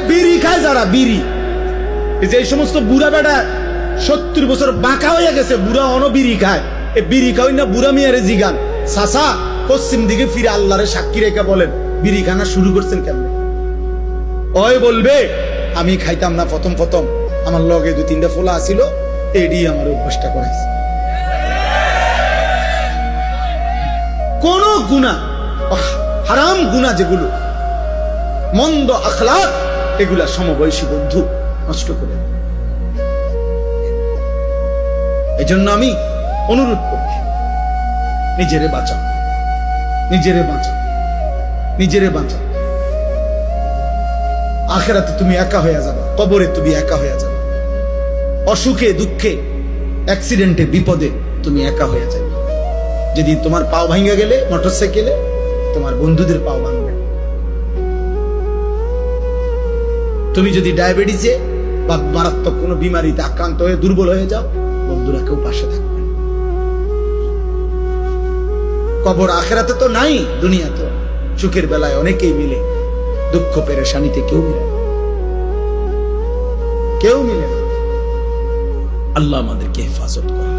বিড়ি খায় যারা, বিড়ি, এই যে এই সমস্ত বুড়া বেটা 70 বছর বাঁকা হয়ে গেছে, বুড়া বিড়ি খায়, এই বিড়ি খাওয়াই না বুড়া মেয়ারে জিগান, চাচা পশ্চিম দিকে ফিরে আল্লাহরে সাক্ষী রেখে বলেন বিড়ি খানা শুরু করছেন কেমনে? ওই বলবে আমি খাইতাম না প্রথম প্রথম, আমার লগে 2-3টা ফোলা আসিল, এডি আমার অভ্যাসটা করাইছে। কোন গুনাহ, হারাম গুনাহ যেগুলো, মন্দ আখলাক, এগুলা সমবয়সী বন্ধু নষ্ট করে। এই জন্য আমি অনুরোধ করি, নিজেরে বাঁচাও, নিজেরে বাঁচাও, নিজেরে বাঁচাও। আখিরাতে তুমি একা হয়ে যাবে, কবরে তুমি একা হয়ে যাবে, অসুখে দুঃখে অ্যাক্সিডেন্টে বিপদে তুমি একা হয়ে যাবে। যদি তোমার পাও ভাঙা গেলে মোটরসাইকেলে, তোমার বন্ধুদের পাও ভাঙবে। তুমি যদি ডায়াবেটিসে বা মারাত্মক কোনো বিমারিতে আক্রান্ত হয়ে দুর্বল হয়ে যাও, বন্ধুরা কেউ পাশে থাকবে। কবর আখিরাতে তো নাই, দুনিয়াতে সুখের বেলায় অনেকেই মিলে, দুঃখ পেরেশানিতে কেউ মিলে, কেউ মিলে না। আল্লাহ আমাদেরকে হেফাজত করে।